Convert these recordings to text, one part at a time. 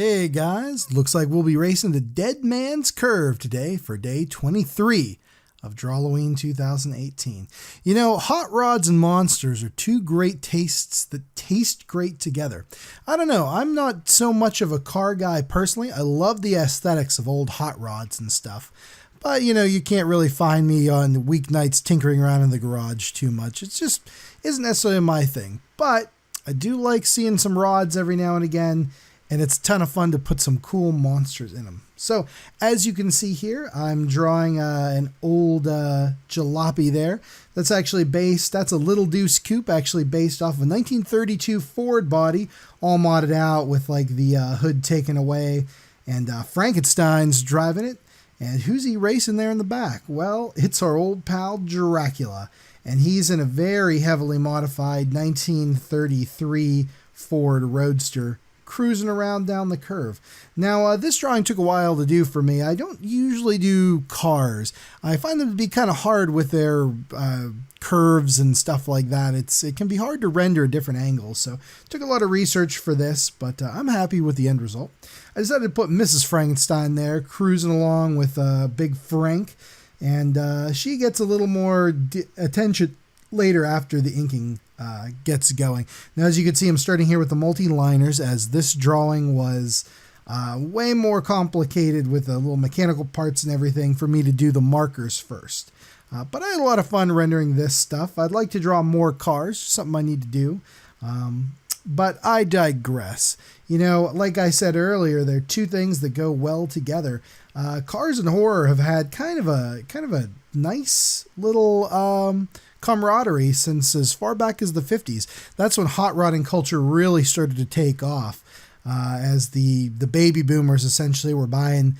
Hey guys, looks like we'll be racing the Dead Man's Curve today for day 23 of Drawloween 2018. You know, hot rods and monsters are two great tastes that taste great together. I don't know, I'm not so much of a car guy personally. I love the aesthetics of old hot rods and stuff. But, you know, you can't really find me on weeknights tinkering around in the garage too much. It just isn't necessarily my thing. But I do like seeing some rods every now and again. And it's a ton of fun to put some cool monsters in them. So, as you can see here, I'm drawing an old jalopy there. That's actually that's a Little Deuce Coupe, actually based off of a 1932 Ford body, all modded out with like the hood taken away. And Frankenstein's driving it. And who's he racing there in the back? Well, it's our old pal Dracula. And he's in a very heavily modified 1933 Ford Roadster, cruising around down the curve. Now, this drawing took a while to do for me. I don't usually do cars. I find them to be kind of hard with their curves and stuff like that. It can be hard to render at different angles, so it took a lot of research for this, but I'm happy with the end result. I decided to put Mrs. Frankenstein there, cruising along with Big Frank, and she gets a little more attention later after the inking gets going. Now, as you can see, I'm starting here with the multi-liners, as this drawing was way more complicated with the little mechanical parts and everything for me to do the markers first. But I had a lot of fun rendering this stuff. I'd like to draw more cars, something I need to do. But I digress. You know, like I said earlier, there are two things that go well together. Cars and horror have had kind of a nice little camaraderie since as far back as the 50s. That's when hot rodding culture really started to take off, as the baby boomers essentially were buying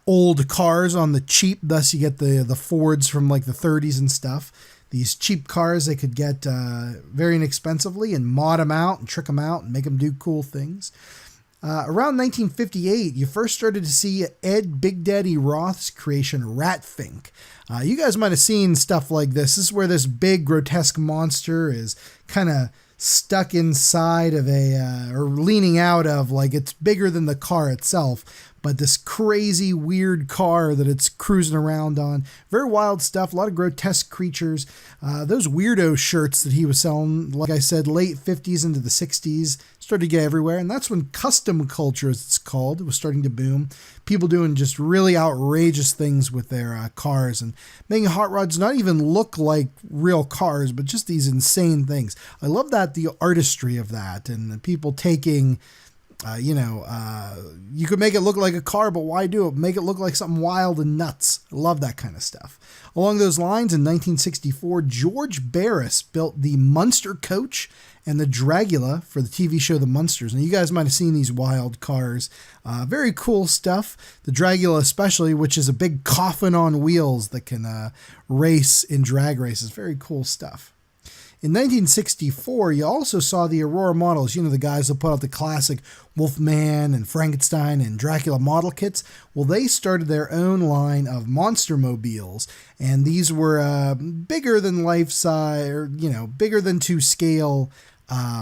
old cars on the cheap. Thus you get the Fords from like the 30s and stuff. These cheap cars they could get very inexpensively and mod them out and trick them out and make them do cool things. Around 1958, you first started to see Ed Big Daddy Roth's creation, Ratfink. You guys might have seen stuff like this. This is where this big grotesque monster is kind of stuck inside of or leaning out of, like it's bigger than the car itself, but this crazy weird car that it's cruising around on. Very wild stuff, a lot of grotesque creatures. Those weirdo shirts that he was selling, like I said, late 50s into the 60s, started to get everywhere, and that's when custom culture, as it's called, was starting to boom. People doing just really outrageous things with their cars and making hot rods not even look like real cars, but just these insane things. I love the artistry of that, and the people taking you could make it look like a car, but why do it? Make it look like something wild and nuts. I love that kind of stuff. Along those lines, in 1964, George Barris built the Munster Coach and the Dragula for the TV show The Munsters. Now, you guys might have seen these wild cars. Very cool stuff. The Dragula especially, which is a big coffin on wheels that can race in drag races. Very cool stuff. In 1964, you also saw the Aurora models, you know, the guys that put out the classic Wolfman and Frankenstein and Dracula model kits. Well, they started their own line of monster mobiles, and these were bigger than life-size, or, bigger than to scale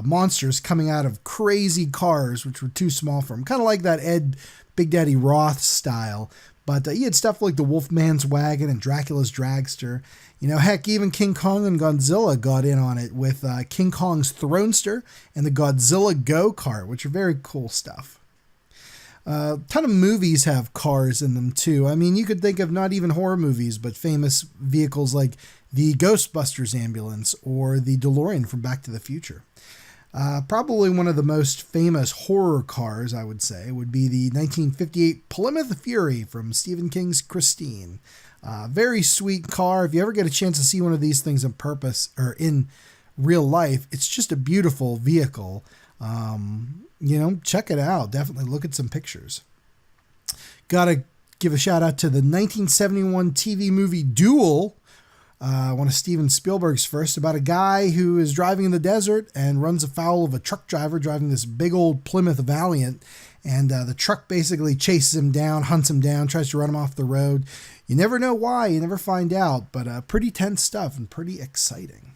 monsters coming out of crazy cars, which were too small for them. Kind of like that Ed Big Daddy Roth style. But you had stuff like the Wolfman's Wagon and Dracula's Dragster. Heck, even King Kong and Godzilla got in on it with King Kong's Thronester and the Godzilla Go-Kart, which are very cool stuff. A ton of movies have cars in them too. I mean, you could think of not even horror movies, but famous vehicles like the Ghostbusters ambulance or the DeLorean from Back to the Future. Probably one of the most famous horror cars, I would say, would be the 1958 Plymouth Fury from Stephen King's Christine. Very sweet car. If you ever get a chance to see one of these things in real life, it's just a beautiful vehicle. Check it out. Definitely look at some pictures. Gotta give a shout out to the 1971 TV movie Duel. One of Steven Spielberg's first, about a guy who is driving in the desert and runs afoul of a truck driver driving this big old Plymouth Valiant, and the truck basically chases him down, hunts him down, tries to run him off the road. You never know why, you never find out, but pretty tense stuff and pretty exciting.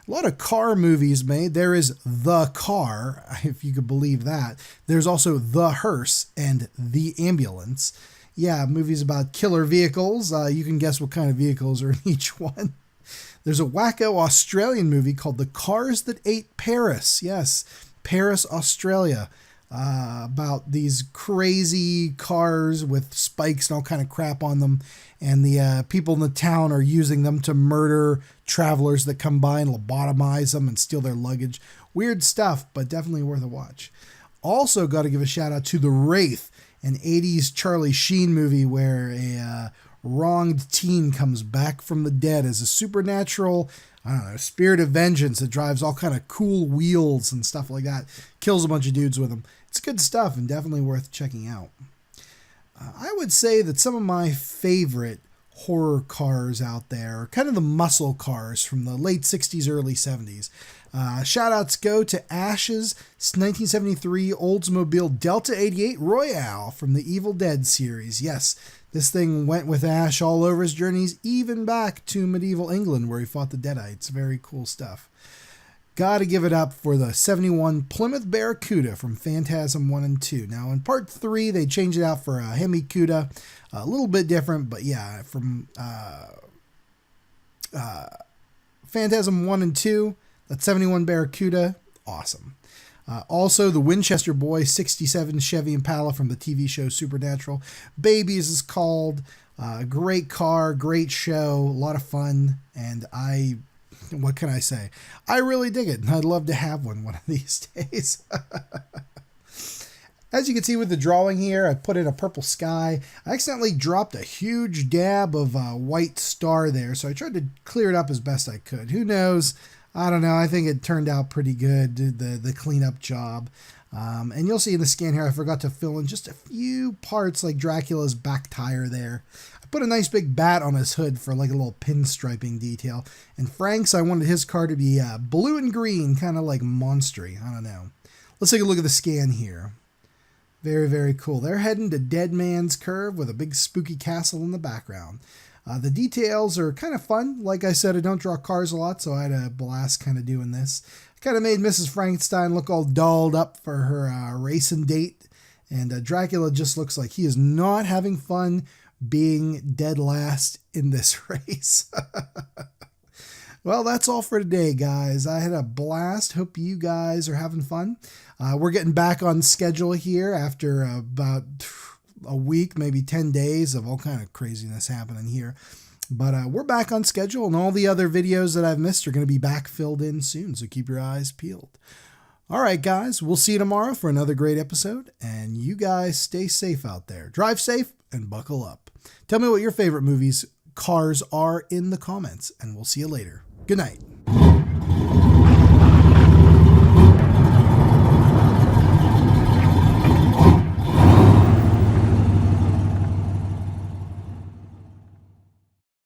A lot of car movies made. There is The Car, if you could believe that. There's also The Hearse and The Ambulance. Yeah, movies about killer vehicles. You can guess what kind of vehicles are in each one. There's a wacko Australian movie called The Cars That Ate Paris. Yes, Paris, Australia. About these crazy cars with spikes and all kind of crap on them. And the people in the town are using them to murder travelers that come by and lobotomize them and steal their luggage. Weird stuff, but definitely worth a watch. Also got to give a shout out to The Wraith, an 80s Charlie Sheen movie where a wronged teen comes back from the dead as a supernatural, I don't know, spirit of vengeance that drives all kind of cool wheels and stuff like that. Kills a bunch of dudes with them. It's good stuff and definitely worth checking out. I would say that some of my favorite horror cars out there are kind of the muscle cars from the late 60s, early 70s. Shout outs go to Ash's 1973 Oldsmobile Delta 88 Royale from the Evil Dead series. Yes, this thing went with Ash all over his journeys, even back to medieval England where he fought the Deadites. Very cool stuff. Gotta give it up for the 71 Plymouth Barracuda from Phantasm 1 and 2. Now, in part 3, they changed it out for a Hemi Cuda. A little bit different, but yeah, from Phantasm 1 and 2, that 71 Barracuda, awesome. Also, the Winchester Boy 67 Chevy Impala from the TV show Supernatural. Babies is called. Great car, great show, a lot of fun, and what can I say? I really dig it, and I'd love to have one of these days. As you can see with the drawing here, I put in a purple sky. I accidentally dropped a huge dab of white star there, so I tried to clear it up as best I could. Who knows? I don't know. I think it turned out pretty good, did the cleanup job. And you'll see in the scan here, I forgot to fill in just a few parts like Dracula's back tire there. I put a nice big bat on his hood for like a little pinstriping detail. And Frank's, I wanted his car to be blue and green, kind of like monstery. I don't know. Let's take a look at the scan here. Very, very cool. They're heading to Dead Man's Curve with a big spooky castle in the background. The details are kind of fun. Like I said, I don't draw cars a lot, so I had a blast kind of doing this. Kind of made Mrs. Frankenstein look all dolled up for her racing date. And Dracula just looks like he is not having fun being dead last in this race. Well, that's all for today, guys. I had a blast. Hope you guys are having fun. We're getting back on schedule here after about a week, maybe 10 days of all kind of craziness happening here. But we're back on schedule, and all the other videos that I've missed are going to be back filled in soon, so keep your eyes peeled. All right, guys, we'll see you tomorrow for another great episode, and you guys stay safe out there. Drive safe and buckle up. Tell me what your favorite movies, cars are in the comments, and we'll see you later. Good night.